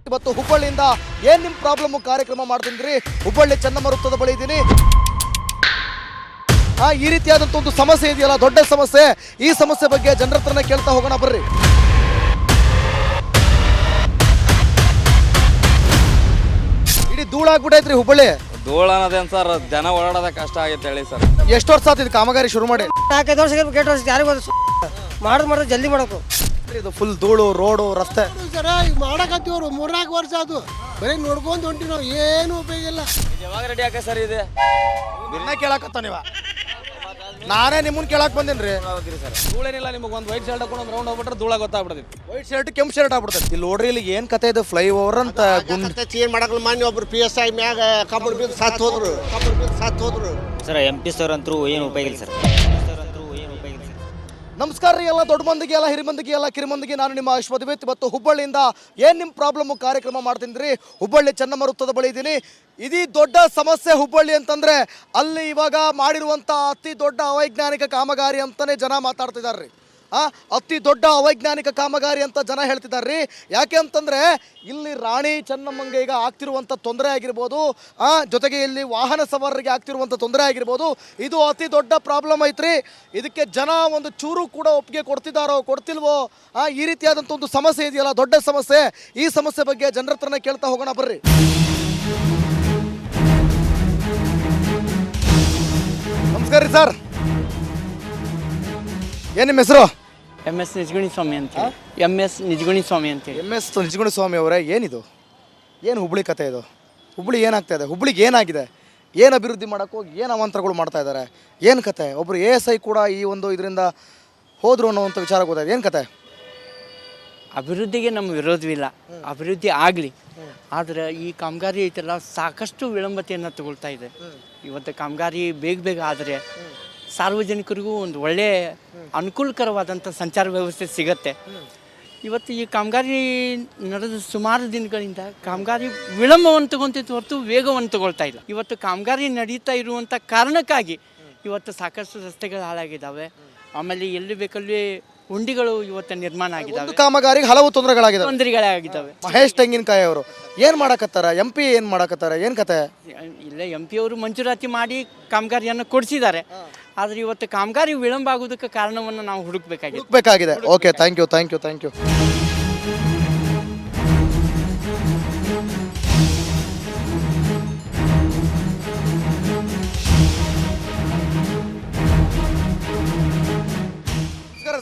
ಇವತ್ತು ಹುಬ್ಬಳ್ಳಿಯಿಂದ ಏನ್ ನಿಮ್ ಪ್ರಾಬ್ಲಮ್ ಕಾರ್ಯಕ್ರಮ ಮಾಡ್ತಿದ್ರಿ. ಹುಬ್ಬಳ್ಳಿ ಚೆನ್ನಮ್ಮ ವೃತ್ತದ ಬಳಿ ಇದ್ದೀನಿ. ಈ ರೀತಿಯಾದಂತ ಒಂದು ಸಮಸ್ಯೆ ಇದೆಯಲ್ಲ, ದೊಡ್ಡ ಸಮಸ್ಯೆ. ಈ ಸಮಸ್ಯೆ ಬಗ್ಗೆ ಜನರ ಹತ್ರನೇ ಕೇಳ್ತಾ ಹೋಗೋಣ ಬರ್ರಿ. ಇಡೀ ಧೂಳಾಗ್ಬಿಟ್ಟೈತ್ರಿ ಹುಬ್ಬಳ್ಳಿ. ಧೂಳ ಅನ್ನೋದೇನು ಸರ್, ಜನ ಓಡಾಡೋದ ಕಷ್ಟ ಆಗೈತೆ ಹೇಳಿ ಸರ್. ಎಷ್ಟು ವರ್ಷ ಆತಿದ್ ಕಾಮಗಾರಿ ಶುರು ಮಾಡಿ? 4-5 ವರ್ಷ ಗೇಟ್ ವರ್ಷ ಯಾರಿಗೂ ಮಾಡೋದು ಜಲ್ದಿ ಮಾಡೋಕು. ಇದು ಫುಲ್ ಧೂಳು, ರೋಡು, ರಸ್ತೆ ಸರ ಈಗ ಮಾಡಕತ್ತೀವ್ರು 3-4 ವರ್ಷ ಅದು ಬರೀ ನೋಡ್ಕೊಂತ ಹೊಂಟಿ ನಾವು, ಏನು ಉಪಯೋಗ ಇಲ್ಲ. ಯಾವಾಗ ರೆಡಿ ಆಗ ಸರ್ ಇದೆ ಕೇಳಕತ್ತ ನೀವ? ನಾನೇ ನಿಮ್ಮನ್ನ ಕೇಳಕ್ ಬಂದೇನ್ರಿ. ಧೂಳೇನಿಲ್ಲ, ನಿಮಗೆ ಒಂದು ವೈಟ್ ಶರ್ಟ್ ಹಾಕೊಂಡು ಒಂದು ರೌಂಡ್ ಹೋಗ್ಬಿಟ್ರೆ ಧೂಳ ಗೊತ್ತಾಗ್ಬಿಡ್ತೈತಿ. ವೈಟ್ ಶರ್ಟ್ ಕೆಂಪು ಶರ್ಟ್ ಆಗ್ಬಿಡ್ತೈತಿ. ಇಲ್ಲಿ ನೋಡ್ರಿ, ಇಲ್ಲಿ ಏನ್ ಕತೆ ಇದು ಫ್ಲೈ ಓವರ್ ಅಂತ ಚೇಂಜ್ ಮಾಡಕಲ್ಲ. ಮಾನ್ಯ ಒಬ್ರು PSI ಮ್ಯಾಗ ಕಬ್ಬಡ್ ಬಿದ್ದು ಸತ್ತು ಹೋದ್ರು. ಸರ್ MP ಸರ್ ಅಂತೂ ಏನು ಉಪಯೋಗ ಇಲ್ಲ ಸರ್. ನಮಸ್ಕಾರ ರೀ ಎಲ್ಲ ದೊಡ್ಡ ಮಂದಿಗೆ, ಎಲ್ಲ ಹಿರಿ ಮಂದಿಗೆ, ಎಲ್ಲ ಕಿರಿ ಮಂದಿಗೆ. ನಾನು ನಿಮ್ಮ ಅಶ್ವಥ್. ಇವತ್ತು ಹುಬ್ಬಳ್ಳಿಯಿಂದ ಏನ್ ನಿಮ್ ಪ್ರಾಬ್ಲಮ್ ಕಾರ್ಯಕ್ರಮ ಮಾಡ್ತೀನಿ. ಹುಬ್ಬಳ್ಳಿ ಚೆನ್ನಮ್ಮ ವೃತ್ತದ ಬಳಿ ಇದ್ದೀನಿ. ಇದೀ ದೊಡ್ಡ ಸಮಸ್ಯೆ ಹುಬ್ಬಳ್ಳಿ ಅಂತಂದ್ರೆ ಅಲ್ಲಿ ಇವಾಗ ಮಾಡಿರುವಂತ ಅತಿ ದೊಡ್ಡ ಅವೈಜ್ಞಾನಿಕ ಕಾಮಗಾರಿ ಅಂತಾನೆ ಜನ ಮಾತಾಡ್ತಿದಾರ್ರಿ. ಅತಿ ದೊಡ್ಡ ಅವೈಜ್ಞಾನಿಕ ಕಾಮಗಾರಿ ಅಂತ ಜನ ಹೇಳ್ತಿದಾರ್ರಿ. ಯಾಕೆ ಅಂತಂದ್ರೆ ಇಲ್ಲಿ ರಾಣಿ ಚೆನ್ನಮ್ಮಂಗೆ ಈಗ ಆಗ್ತಿರುವಂಥ ತೊಂದರೆ ಆಗಿರ್ಬೋದು, ಜೊತೆಗೆ ಇಲ್ಲಿ ವಾಹನ ಸವಾರರಿಗೆ ಆಗ್ತಿರುವಂಥ ತೊಂದರೆ ಆಗಿರ್ಬೋದು, ಇದು ಅತಿ ದೊಡ್ಡ ಪ್ರಾಬ್ಲಮ್ ಐತ್ರಿ. ಇದಕ್ಕೆ ಜನ ಒಂದು ಚೂರು ಕೂಡ ಒಪ್ಪಿಗೆ ಕೊಡ್ತಿದ್ದಾರೋ ಕೊಡ್ತಿಲ್ವೋ, ಈ ರೀತಿಯಾದಂಥ ಒಂದು ಸಮಸ್ಯೆ ಇದೆಯಲ್ಲ, ದೊಡ್ಡ ಸಮಸ್ಯೆ. ಈ ಸಮಸ್ಯೆ ಬಗ್ಗೆ ಜನರ ಹತ್ರನೇ ಕೇಳ್ತಾ ಹೋಗೋಣ ಬರ್ರಿ. ನಮಸ್ಕಾರ ರೀ ಸರ್, ಏನ್ ನಿಮ್ಮ ಹೆಸರು? MS ನಿಜಗುಣಿ ಸ್ವಾಮಿ ಅಂತ. MS ನಿಜಗುಣಿ ಸ್ವಾಮಿ ಅಂತೇಳಿ. MS ನಿಜಗುಣಿ ಸ್ವಾಮಿ ಅವರೇ, ಏನಿದು? ಏನು ಹುಬ್ಬಳ್ಳಿ ಕತೆ ಇದು? ಹುಬ್ಬಳ್ಳಿ ಏನಾಗ್ತಾ ಇದೆ? ಹುಬ್ಬಳ್ಳಿಗೆ ಏನಾಗಿದೆ? ಏನು ಅಭಿವೃದ್ಧಿ ಮಾಡೋಕ್ಕೋ ಏನು ಅವಾಂತರಗಳು ಮಾಡ್ತಾ ಇದ್ದಾರೆ? ಏನು ಕತೆ? ಒಬ್ಬರು ASI ಕೂಡ ಈ ಒಂದು ಇದರಿಂದ ಹೋದ್ರು ಅನ್ನೋವಂಥ ವಿಚಾರ ಗೊತ್ತಾಯ್ತು. ಏನು ಕತೆ? ಅಭಿವೃದ್ಧಿಗೆ ನಮ್ಮ ವಿರೋಧವಿಲ್ಲ, ಅಭಿವೃದ್ಧಿ ಆಗಲಿ. ಆದರೆ ಈ ಕಾಮಗಾರಿ ಐತಲ್ಲ, ಸಾಕಷ್ಟು ವಿಳಂಬತೆಯನ್ನು ತಗೊಳ್ತಾ ಇದೆ. ಇವತ್ತು ಕಾಮಗಾರಿ ಬೇಗ ಆದರೆ ಸಾರ್ವಜನಿಕರಿಗೂ ಒಂದು ಒಳ್ಳೆಯ ಅನುಕೂಲಕರವಾದಂಥ ಸಂಚಾರ ವ್ಯವಸ್ಥೆ ಸಿಗತ್ತೆ. ಇವತ್ತು ಈ ಕಾಮಗಾರಿ ನಡೆದ ಸುಮಾರು ದಿನಗಳಿಂದ ಕಾಮಗಾರಿ ವಿಳಂಬವನ್ನು ತಗೊತಿತ್ತು ಹೊರತು ವೇಗವನ್ನು ತಗೊಳ್ತಾ ಇಲ್ಲ. ಇವತ್ತು ಕಾಮಗಾರಿ ನಡೀತಾ ಇರುವಂಥ ಕಾರಣಕ್ಕಾಗಿ ಇವತ್ತು ಸಾಕಷ್ಟು ರಸ್ತೆಗಳು ಹಾಳಾಗಿದ್ದಾವೆ. ಆಮೇಲೆ ಎಲ್ಲಿ ಬೇಕಲ್ಲಿ ಉಂಡಿಗಳು ಇವತ್ತು ನಿರ್ಮಾಣ ಆಗಿದ್ದಾವೆ. ಕಾಮಗಾರಿಗೆ ಹಲವು ತೊಂದರೆಗಳಾಗಿದ್ದಾವೆ. ಮಹೇಶ್ ತೆಂಗಿನಕಾಯಿ ಅವರು ಏನು ಮಾಡಕತ್ತಾರ? MP ಏನು ಮಾಡಕತ್ತಾರ? ಏನು ಕತೆ? ಇಲ್ಲ, MP ಅವರು ಮಂಜೂರಾತಿ ಮಾಡಿ ಕಾಮಗಾರಿಯನ್ನು ಕೊಡಿಸಿದ್ದಾರೆ. ಆದರೆ ಇವತ್ತು ಕಾಮಗಾರಿ ವಿಳಂಬ ಆಗೋದಕ್ಕೆ ಕಾರಣವನ್ನು ನಾವು ಹುಡುಕಬೇಕಾಗಿದೆ. Okay, thank you.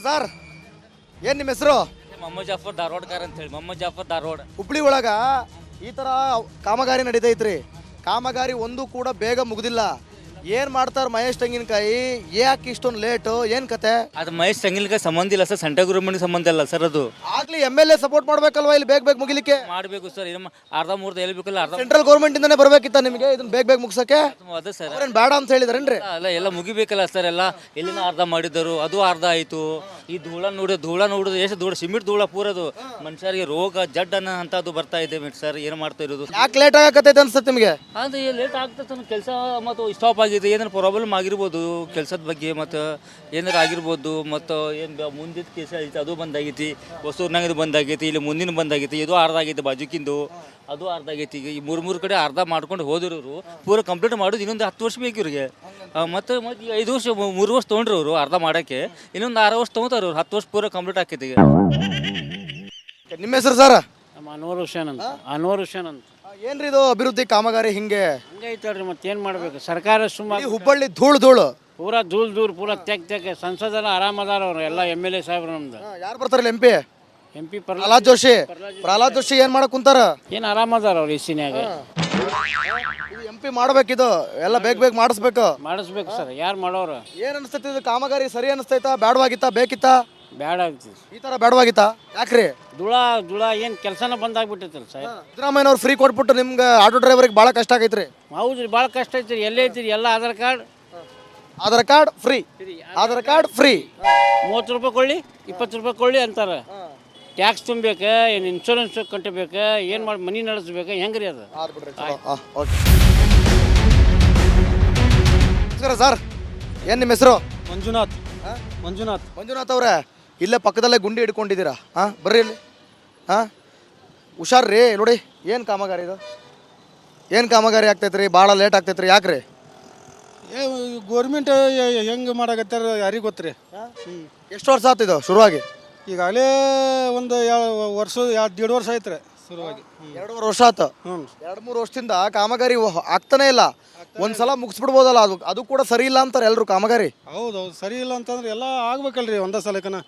ಸರ್, ಏನ್ ನಿಮ್ಮ ಹೆಸರು? ಮೊಹಮ್ಮದ್ ಜಾಫರ್ ಧಾರವಾಡ್ಕರ್ ಅಂತ ಹೇಳಿ. ಮೊಹಮ್ಮದ್ ಜಾಫರ್ ಧಾರವಾಡ. ಹುಬ್ಳಿ ಒಳಗ ಈ ತರ ಕಾಮಗಾರಿ ನಡೀತೈತ್ರಿ. ಕಾಮಗಾರಿ ಒಂದು ಕೂಡ ಬೇಗ ಮುಗ್ದಿಲ್ಲ. ಏನ್ ಮಾಡ್ತಾರ ಮಹೇಶ್ ತೆಂಗಿನಕಾಯಿ? ಯಾಕೆ ಇಷ್ಟೊಂದು ಲೇಟ್? ಏನ್ ಕತೆ? ಅದು ಮಹೇಶ್ ತೆಂಗಿನಕಾಯಿ ಸಂಬಂಧ ಇಲ್ಲ ಸರ್, ಸೆಂಟ್ರಲ್ ಗೌರ್ಮೆಂಟ್ ಸಂಬಂಧ ಇಲ್ಲ ಸರ್. ಅದು ಆಗ್ಲಿ MLA ಸಪೋರ್ಟ್ ಮಾಡ್ಬೇಕಲ್ವಾ ಇಲ್ಲಿ ಬೇಗ ಮುಗಿಲಿಕ್ಕೆ? ಮಾಡಬೇಕು ಸರ್. ಅರ್ಧ ಮೂರ್ದ ಹೇಳ್ಬೇಕಲ್ಲ, ಅರ್ಧ ಸೆಂಟ್ರಲ್ ಗೌರ್ಮೆಂಟ್ ಇಂದಾನೆ ಬರ್ಬೇಕಿತ್ತ ನಿಮಗೆ ಇದನ್ನ ಬೇಗ ಮುಗಿಸಕ್ಕೆ? ಅದೇ ಸರ್, ಅವ್ರೇನ್ ಬೇಡ ಅಂತ ಹೇಳಿದಾರೇನ್ರಿ? ಎಲ್ಲ ಮುಗಿಬೇಕಲ್ಲ ಸರ್. ಎಲ್ಲ ಎಲ್ಲಿನ ಅರ್ಧ ಮಾಡಿದರು, ಅದು ಅರ್ಧ ಆಯ್ತು. ಈ ಧೂಳ ನೋಡುದು ಎಷ್ಟು ಧೂಳ, ಸಿಮೆಂಟ್ ಧೂಳ ಪೂರದು. ಮನುಷ್ಯರಿಗೆ ರೋಗ ಜಡ್ ಅನ್ನೋ ಬರ್ತಾ ಇದೆ ಸರ್. ಏನು ಮಾಡ್ತಾ ಇರೋದು? ಯಾಕೆ ಲೇಟ್ ಆಗಕತ್ತೈತೆ ಅನ್ಸುತ್ತೆ ನಿಮಗೆ? ಅದು ಲೇಟ್ ಆಗ್ತದೆ. ಕೆಲಸ ಮತ್ತು ಸ್ಟಾಪ್ ಆಗಿದೆ. ಏನಾರು ಪ್ರಾಬ್ಲಮ್ ಆಗಿರ್ಬೋದು ಕೆಲಸದ ಬಗ್ಗೆ, ಮತ್ತು ಏನಾರು ಆಗಿರ್ಬೋದು. ಮತ್ತು ಏನು ಮುಂದಿನ ಕೇಸ ಐತಿ, ಅದು ಬಂದಾಗೈತಿ. ಹೊಸೂರ್ನಾಗ ಇದು ಬಂದಾಗೈತಿ, ಇಲ್ಲಿ ಮುಂದಿನ ಬಂದಾಗೈತಿ. ಇದು ಅರ್ಧ ಆಗೈತಿ, ಬಾಜುಕಿಂದು ಅದು ಅರ್ಧ ಆಗೈತಿ. ಈಗ ಈ ಮೂರು ಕಡೆ ಅರ್ಧ ಮಾಡ್ಕೊಂಡು ಹೋದಿರೋರು ಪೂರ ಕಂಪ್ಲೀಟ್ ಮಾಡೋದು ಇನ್ನೊಂದು 10 ವರ್ಷ ಬೇಕು ಇವ್ರಿಗೆ. ಮತ್ತು ಈಗ 5 ವರ್ಷ 3 ವರ್ಷ ತೊಗೊಂಡ್ರಿ ಅವರು ಅರ್ಧ ಮಾಡೋಕ್ಕೆ. ಇನ್ನೊಂದು 6 ವರ್ಷ ತೊಗೊತಾರೆ ಅವ್ರು. 10 ವರ್ಷ ಪೂರ ಕಂಪ್ಲೀಟ್ ಆಕೈತಿ. ಈಗ ನಿಮ್ಮ ಹೆಸರು ಸರ್? ಅನ್ವರ್ ಹುಸೇನ್ ಅಂತ. ಏನ್ರಿ ಇದು ಅಭಿವೃದ್ಧಿ ಕಾಮಗಾರಿ ಹಿಂಗೆ ಹಂಗೈತಲ್ರಿ, ಮತ್ತೇನು ಮಾಡಬೇಕು? ಸರ್ಕಾರ ಸುಮಾರು ಹುಬ್ಬಳ್ಳಿ ಧೂಳು ಪೂರಾ ದೂರ ಪೂರಾ ತೆಗ್ ಸಂಸದೆಲ್ಲ ಆರಾಮದಾರ ಅವರು ಎಲ್ಲ MLA ಸಾಹೇಬ್ರು. ನಮ್ದು ಯಾರು ಬರ್ತಾರಲ್ಲ MP ಪ್ರಹ್ಲಾದ್ ಜೋಶಿ ಏನ್ ಮಾಡಕ್ ಕುಂತಾರ? ಏನು ಆರಾಮದಾರ ಅವ್ರು ಇಸಿನ್ಯಾಗ. MP ಮಾಡ್ಬೇಕಿದು ಎಲ್ಲ ಬೇಗ ಮಾಡಿಸ್ಬೇಕು ಸರ್. ಯಾರು ಮಾಡೋರು? ಏನ್ ಅನಿಸ್ತೈತಿ ಇದು ಕಾಮಗಾರಿ? ಸರಿ ಅನಿಸ್ತೈತಾ? ಬೇಡವಾಗಿತ್ತಾ? ಬೇಕಿತ್ತಾ? ಬೇಡ ಆಗ್ತದೆ. ಈ ತರ ಬೇಡವಾಗಿತ್ತಾ? ಯಾಕ್ರಿ? ಧೂಳ ಏನು ಕೆಲಸನ ಬಂದಾಗ್ಬಿಟ್ಟೈತಲ್ಲ ಸರ್. ಸಿದ್ದರಾಮಯ್ಯ ಅವ್ರು ಫ್ರೀ ಕೊಟ್ಬಿಟ್ಟು ನಿಮ್ಗೆ ಆಟೋ ಡ್ರೈವರ್ಗೆ ಭಾಳ ಕಷ್ಟ ಆಗೈತ್ರಿ. ಹೌದ್ರಿ, ಭಾಳ ಕಷ್ಟ ಐತ್ರಿ. ಎಲ್ಲೇ ಐತ್ರಿ ಎಲ್ಲ Aadhaar card free. Aadhaar card free. 30 ರೂಪಾಯಿ ಕೊಳ್ಳಿ, 20 ರೂಪಾಯಿ ಕೊಳ್ಳಿ ಅಂತಾರೆ. ಟ್ಯಾಕ್ಸ್ ತುಂಬಬೇಕು, ಏನು ಇನ್ಶೂರೆನ್ಸ್ ಕಟ್ಟಬೇಕು, ಏನು ಮಾಡಿ ಮನಿ ನಡೆಸ್ಬೇಕು, ಹೆಂಗ್ರಿ ಅದು? ಸರ್, ಏನು ನಿಮ್ಮ ಹೆಸರು? ಮಂಜುನಾಥ್ ಅವರೇ, ಇಲ್ಲೇ ಪಕ್ಕದಲ್ಲೇ ಗುಂಡಿ ಹಿಡ್ಕೊಂಡಿದ್ದೀರಾ? ಬರ್ರಿ ಇಲ್ಲಿ. ಹುಷಾರ್ರಿ ನೋಡಿ ಏನು ಕಾಮಗಾರಿ ಇದು ಏನು ಕಾಮಗಾರಿ ಆಗ್ತೈತ್ರಿ ಭಾಳ ಲೇಟ್ ಆಗ್ತೈತ್ರಿ ಯಾಕ್ರಿ ಗೋರ್ಮೆಂಟ್ ಹೆಂಗೆ ಮಾಡಕತ್ತಾರ ಯಾರಿಗೆ ಗೊತ್ತ್ರಿ ಎಷ್ಟು ವರ್ಷ ಆತಿದು ಶುರುವಾಗಿ ಈಗಾಗಲೇ ಒಂದು ವರ್ಷ 1.5 ವರ್ಷ ಆಯ್ತು ರೀ ಶುರುವಾಗಿ 2.5 ವರ್ಷ ಆತು 2-3 ವರ್ಷದಿಂದ ಕಾಮಗಾರಿ ಆಗ್ತಾನೆ ಇಲ್ಲ ಒಂದ್ಸಲ ಮುಗಿಸ್ಬಿಡ್ಬೋದಲ್ಲ ಅದು ಕೂಡ ಸರಿ ಇಲ್ಲ ಅಂತಾರೆ ಎಲ್ಲರೂ ಕಾಮಗಾರಿ ಹೌದು ಸರಿ ಇಲ್ಲ ಅಂತಂದ್ರೆ ಎಲ್ಲ ಆಗ್ಬೇಕಲ್ರಿ ಒಂದೇ ಸಲಕನ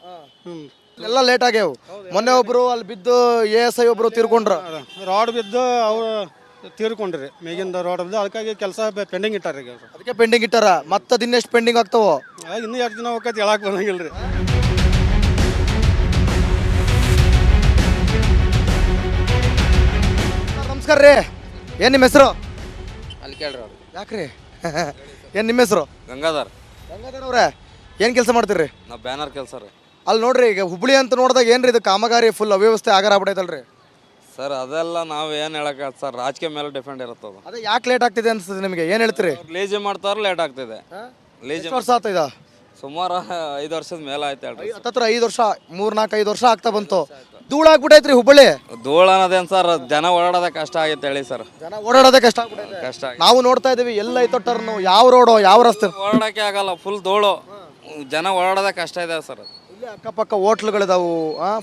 ಎಲ್ಲ ಲೇಟ್ ಆಗ್ಯಾವು ಮೊನ್ನೆ ಒಬ್ರು ಅಲ್ಲಿ ಬಿದ್ದು ASI ಒಬ್ರು ತೀರ್ಕೊಂಡ್ರು ರಾಡ್ ಬಿದ್ದು ಅವ್ರು ತೀರ್ಕೊಂಡ್ರಿ ಮೇಗಿಂದ ರೋಡ್ ಬಿದ್ದು ಅದಕ್ಕಾಗಿ ಕೆಲಸ ಪೆಂಡಿಂಗ್ ಇಟ್ಟಾರ ಈಗ ಅವ್ರು. ಅದಕ್ಕೆ ಪೆಂಡಿಂಗ್ ಇಟ್ಟಾರ ಮತ್ತೆ ಇನ್ನೆಷ್ಟು ಪೆಂಡಿಂಗ್ ಆಗ್ತಾವೋ ಇನ್ನೂ 2 ದಿನ ಹೋಗತ್ತೆ ಹೇಳಕ್ ಬಂದಂಗಿಲ್ಲ ರೀ ನಮಸ್ಕಾರ ರೀ ಏನು ನಿಮ್ಮ ಹೆಸರು ಅಲ್ಲಿ ಕೇಳ್ರಿ ಅವ್ರು ಯಾಕ್ರಿ ಏನು ನಿಮ್ಮ ಹೆಸರು ಗಂಗಾಧರ್ ಗಂಗಾಧರ್ ಅವ್ರೆ ಏನು ಕೆಲಸ ಮಾಡ್ತೀರಿ ನಾವು ಬ್ಯಾನರ್ ಕೆಲಸ ರೀ ಅಲ್ಲಿ ನೋಡ್ರಿ ಈಗ ಹುಬ್ಳಿ ಅಂತ ನೋಡಿದಾಗ ಏನ್ರಿ ಇದು ಕಾಮಗಾರಿ ಫುಲ್ ಅವ್ಯವಸ್ಥೆ ಆಗಾರ ಆಗ್ಬಿಟ್ಟೈತಲ್ರಿ ಸರ್ ಅದೆಲ್ಲ ನಾವು ಏನು ಹೇಳಕ್ಕೆ ಸರ್ ರಾಜಕೀಯ ಮೇಲೆ ಡಿಪೆಂಡ್ ಇರುತ್ತದು ಅದೇ ಯಾಕೆ ಲೇಟ್ ಆಗ್ತಿದೆ ಅನ್ಸ್ತದೆ ನಿಮಗೆ ಏನು ಹೇಳ್ತೀರಿ ಲೇಜಿ ಮಾಡ್ತಾರ ಲೇಟ್ ಆಗ್ತಿದೆ ಲೇಜಿ ಎಷ್ಟು ವರ್ಷ ಆತ ಇದು ಸುಮಾರು 5 ವರ್ಷದ ಮೇಲೆ ಆಯ್ತು ಹೇಳ್ರಿ ಹತ್ತತ್ರ 5 ವರ್ಷ 3-4-5 ವರ್ಷ ಆಗ್ತಾ ಬಂತು ಧೂಳಾಗ್ಬಿಟ್ಟೈತ್ರಿ ಹುಬ್ಬಳ್ಳಿ ಧೂಳ ಅನ್ನೋದೇನು ಸರ್ ಜನ ಓಡಾಡೋದೇ ಕಷ್ಟ ಆಗೈತೆ ಹೇಳಿ ಸರ್ ಜನ ಓಡಾಡೋದೇ ಕಷ್ಟ ಆಗ್ಬಿಟ್ಟೈತೆ ಕಷ್ಟ ಆಗಿ ನಾವು ನೋಡ್ತಾ ಇದೀವಿ ಎಲ್ಲ ಐತೋ ಟರ್ನು ಯಾವ ರೋಡು ಯಾವ ರಸ್ತೆ ಓಡಾಡೋಕ್ಕೆ ಆಗಲ್ಲ ಫುಲ್ ಧೂಳು ಜನ ಓಡಾಡೋದೇ ಕಷ್ಟ ಇದೆ ಸರ್ ಇಲ್ಲಿ ಅಕ್ಕಪಕ್ಕ ಹೋಟ್ಲುಗಳಿದಾವು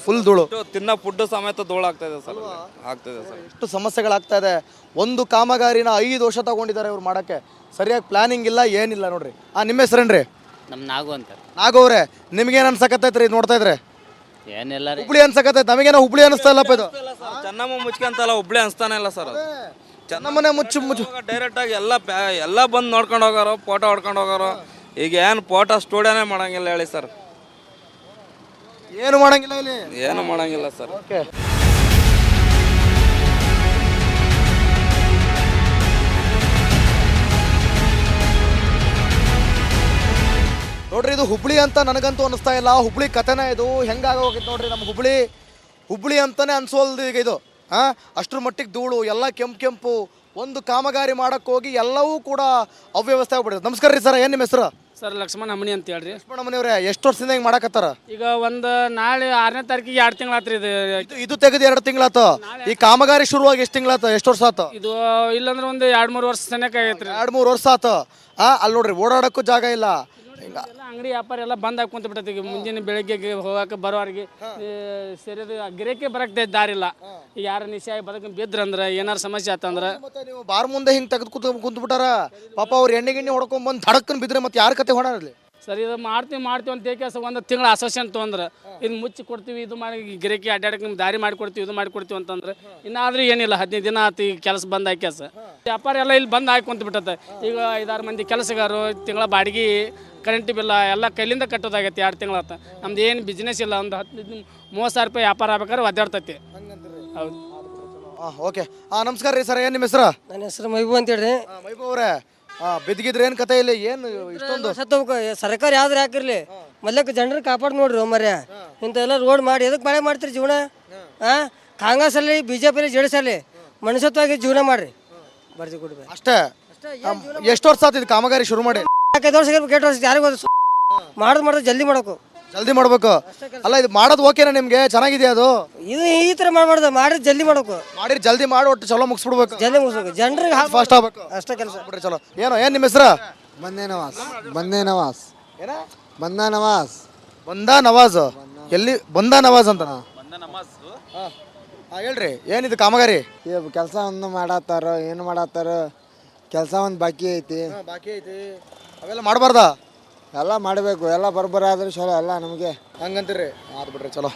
ಫುಲ್ ಧೂಳು ತಿನ್ನೋ ಫುಡ್ ಸಮೇತ ಧೂಳು ಆಗ್ತಾಯಿದೆ ಸರ್ ಆಗ್ತಿದೆ ಸರ್ ಎಷ್ಟು ಸಮಸ್ಯೆಗಳಾಗ್ತಾ ಇದೆ ಒಂದು ಕಾಮಗಾರಿನ 5 ವರ್ಷ ತಗೊಂಡಿದ್ದಾರೆ ಇವ್ರು ಮಾಡಕ್ಕೆ ಸರಿಯಾಗಿ ಪ್ಲಾನಿಂಗ್ ಇಲ್ಲ ಏನಿಲ್ಲ ನೋಡ್ರಿ ನಿಮ್ಮ ಹೆಸರೇನ್ರಿ ನಮ್ಮ ನಾಗು ಅಂತ ನಾಗವ್ರೆ ನಿಮ್ಗೇನು ಅನ್ಸಕತ್ತೈತ್ರಿ ನೋಡ್ತಾ ಇದ್ರೆ ಏನೆಲ್ಲ ರೀ ಹುಬ್ಳಿ ಅನ್ಸಕತ್ತೈತೆ ನಮಗೇನೋ ಹುಬ್ಳಿ ಅನಿಸ್ತಾ ಇಲ್ಲಪ್ಪ ಇದು ಚೆನ್ನಮ್ಮ ಮುಚ್ಕಂತಲ್ಲ ಹುಬ್ಳಿ ಅನ್ಸ್ತಾನೆ ಇಲ್ಲ ಸರ್ ನಮ್ಮನೆ ಮುಚ್ಚು ಡೈರೆಕ್ಟ್ ಆಗಿ ಎಲ್ಲ ಬಂದು ನೋಡ್ಕೊಂಡು ಹೋಗೋರು ಫೋಟೋ ಹೊಡ್ಕೊಂಡು ಹೋಗೋರು ಈಗ ಏನು ಫೋಟೋ ಸ್ಟುಡಿಯೋನೇ ಮಾಡಂಗಿಲ್ಲ ಹೇಳಿ ಸರ್ ಏನು ಮಾಡಂಗಿಲ್ಲ ಇಲ್ಲಿ ಏನು ಮಾಡಂಗಿಲ್ಲ ಸರ್ ಓಕೆ ನೋಡ್ರಿ ಇದು ಹುಬ್ಳಿ ಅಂತ ನನಗಂತೂ ಅನಿಸ್ತಾ ಇಲ್ಲ ಹುಬ್ಳಿ ಕಥೆನೇ ಇದು ಹೆಂಗಾಗೋಗಿತ್ತು ನೋಡ್ರಿ ನಮ್ಮ ಹುಬ್ಳಿ ಅಂತಾನೆ ಅನ್ಸೋಲ್ದು ಈಗ ಇದು ಅಷ್ಟ್ರ ಮಟ್ಟಿಗೆ ಧೂಳು ಎಲ್ಲ ಕೆಂಪು ಒಂದು ಕಾಮಗಾರಿ ಮಾಡಕ್ಕೆ ಹೋಗಿ ಎಲ್ಲವೂ ಕೂಡ ಅವ್ಯವಸ್ಥೆ ಆಗ್ಬಿಡುತ್ತೆ ನಮಸ್ಕಾರ ರೀ ಸರ್ ಏನು ನಿಮ್ಮ ಹೆಸರು ಸರ್ ಲಕ್ಷ್ಮಣ ಅಮ್ಮನಿ ಅಂತ ಹೇಳ್ರಿ ಲಕ್ಷ್ಮಣ ಮನೆಯವ್ರೆ ಎಷ್ಟು ವರ್ಷದಿಂದ ಹಿಂಗೆ ಮಾಡಕತ್ತಾರ ಈಗ ಒಂದು ನಾಳೆ 6ನೇ ತಾರೀಕಿಗೆ 2 ತಿಂಗಳು ಆತ್ರಿ ಇದು ತೆಗೆದು 2 ತಿಂಗಳಾತು ಈ ಕಾಮಗಾರಿ ಶುರುವಾಗಿ ಎಷ್ಟು ತಿಂಗಳಾತು ಎಷ್ಟು ವರ್ಷ ಆತು ಇದು ಇಲ್ಲಾಂದ್ರೆ ಒಂದು 2-3 ವರ್ಷ ಸನೇಕ ಆಗೈತ್ರಿ 2-3 ವರ್ಷ ಆತು ಅಲ್ಲಿ ನೋಡ್ರಿ ಓಡಾಡಕ್ಕೂ ಜಾಗ ಇಲ್ಲ ಎಲ್ಲ ಅಂಗಡಿ ವ್ಯಾಪಾರ ಎಲ್ಲ ಬಂದ್ ಹಾಕಿ ಕುಂತ ಬಿಟ್ಟೈತಿ ಈಗ ಮುಂಜಾನೆ ಬೆಳಗ್ಗೆ ಹೋಗಕ್ಕೆ ಬರೋರಿಗೆ ಸೇರಿದ ಗಿರಕ್ಕೆ ಬರಕ್ಕೆ ದಾರಿ ಇಲ್ಲ ಈಗ ಯಾರ ನಿಶಾಗಿ ಬದಕ ಬಿದ್ರಂದ್ರೆ ಏನಾರು ಸಮಸ್ಯೆ ಆತಂದ್ರೆ ಮತ್ತೆ ನೀವು ಬಾರ್ ಮುಂದೆ ಹಿಂಗೆ ತೆಗೆದು ಕುಂತು ಬಿಟ್ಟಾರ ಪಾಪ ಅವ್ರು ಎಣ್ಣೆ ಹೊಡ್ಕೊಂಡ್ ಬಂದು ಧಡಕ್ಕನ್ ಬಿದ್ರೆ ಮತ್ತೆ ಯಾರ ಕತೆ ಹೊಡಲಿ ಸರ್ ಇದು ಮಾಡ್ತೀವಿ ಅಂತ ಏಕೆಸ ಒಂದು ತಿಂಗಳು ಅಸೋಸಿಯೇಷನ್ ತೊಗೊಂಡ್ರೆ ಇದು ಮುಚ್ಚಿ ಕೊಡ್ತೀವಿ ಇದು ಮಾಡಿ ಗಿರಕಿ ಅಡ್ಡಾಡಕ್ಕೆ ನಿಮ್ಗೆ ದಾರಿ ಮಾಡಿಕೊಡ್ತೀವಿ ಇದು ಮಾಡಿಕೊಡ್ತೀವಿ ಅಂತಂದ್ರೆ ಇನ್ನಾದ್ರೂ ಏನಿಲ್ಲ 15 ದಿನ ಆತು ಈಗ ಕೆಲಸ ಬಂದ್ ಹಾಕ್ಯಾಸ ವ್ಯಾಪಾರ ಎಲ್ಲ ಇಲ್ಲಿ ಬಂದು ಹಾಕಿ ಕುಂತ ಬಿಟ್ಟತ್ತೆ ಈಗ 5-6 ಮಂದಿ ಕೆಲಸಗಾರರು ತಿಂಗಳ ಬಾಡಿಗೆ ಕರೆಂಟ್ ಬಿಲ್ಲ ಎಲ್ಲ ಕೈಲಿಂದ ಕಟ್ಟೋದಾಗೈತಿ 2 ತಿಂಗಳಾತ ನಮ್ದು ಏನು ಬಿಸ್ನೆಸ್ ಇಲ್ಲ ಒಂದು 10-30 ರೂಪಾಯಿ ವ್ಯಾಪಾರ ಆಗ್ಬೇಕಾದ್ರೆ ಒದ್ದಾಡ್ತೈತಿ ಹೌದು ಓಕೆ ನಮಸ್ಕಾರ ರೀ ಸರ್ ಏನು ನಿಮ್ಮ ಹೆಸರು ನನ್ನ ಹೆಸರು ಮೈಬೂ ಅಂತ ಹೇಳ್ರಿ ಮೈಬೂ ಅವರೇ ಬಿದ್ದಿಗಿದ್ರೆ ಏನು ಕತೆ ಇಲ್ಲ ಏನು ಇಷ್ಟೊಂದು ಸರ್ಕಾರ ಯಾವ್ದು ಹಾಕಿರ್ಲಿ ಮೊದ್ಲಕ್ಕೆ ಜನರು ಕಾಪಾಡ್ ನೋಡ್ರಿ ಮರ್ಯ ಇಂಥೆಲ್ಲ ರೋಡ್ ಮಾಡಿ ಎದಕ್ಕೆ ಮಳೆ ಮಾಡ್ತೀರಿ ಜೀವನ ಕಾಂಗ್ರೆಸ್ ಅಲ್ಲಿ BJP JDS ಅಲ್ಲಿ ಮನುಷ್ಯತ್ವಾಗಿ ಜೀವನ ಮಾಡ್ರಿ ಬರ್ಜಿ ಕೊಡ್ಬೇಕು ಅಷ್ಟೇ ಎಷ್ಟು ವರ್ಷ ಆತಿದ್ ಕಾಮಗಾರಿ ಶುರು ಮಾಡಿ 5 ವರ್ಷ 8 ವರ್ಷ ಯಾರಿಗೂ ಮಾಡೋದು ಜಲ್ದಿ ಮಾಡೋಕು ಜಲ್ದಿ ಮಾಡ್ಬೇಕು ಅಲ್ಲ ಇದು ಮಾಡೋದು ಓಕೆನಾ ನಿಮ್ಗೆ ಚೆನ್ನಾಗಿದೆಯಾ ಅದು ಇದು ಈ ಥರ ಮಾಡ್ಬಾರ್ದು ಮಾಡಿ ಜಲ್ದಿ ಮಾಡೋಕು ಮಾಡಿರಿ ಜಲ್ದಿ ಮಾಡಿ ಒಟ್ಟು ಚಲೋ ಮುಗಿಸ್ಬಿಡ್ಬೇಕು ಜಲ್ದಿ ಮುಗಿಸ್ಬೇಕು ಜನರಿಗೆ ಫಾಸ್ಟ್ ಆಗ್ಬೇಕು ಅಷ್ಟೇ ಕೆಲಸ ಬಿಡ್ರಿ ಚಲೋ ಏನು ನಿಮ್ಮ ಹೆಸರು ಬಂದೇ ನವಾಜ್ ಏನ ಬಂದಾ ನವಾಜ್ ಎಲ್ಲಿ ಬಂದಾ ನವಾಜ್ ಅಂತ ಹೇಳ್ರಿ ಏನಿದು ಕಾಮಗಾರಿ ಕೆಲಸ ಒಂದು ಮಾಡತ್ತಾರ ಏನು ಮಾಡತ್ತಾರ ಕೆಲಸ ಒಂದು ಬಾಕಿ ಐತಿ ಬಾಕಿ ಐತಿ ಅವೆಲ್ಲ ಮಾಡಬಾರ್ದಾ ಎಲ್ಲ ಮಾಡಬೇಕು ಎಲ್ಲ ಬರ್ಬರ ಆದ್ರೆ ಚಲೋ ಎಲ್ಲ ನಮಗೆ ಹಂಗಂತೀರಿ ಆದ್ ಬಿಡ್ರಿ ಚಲೋ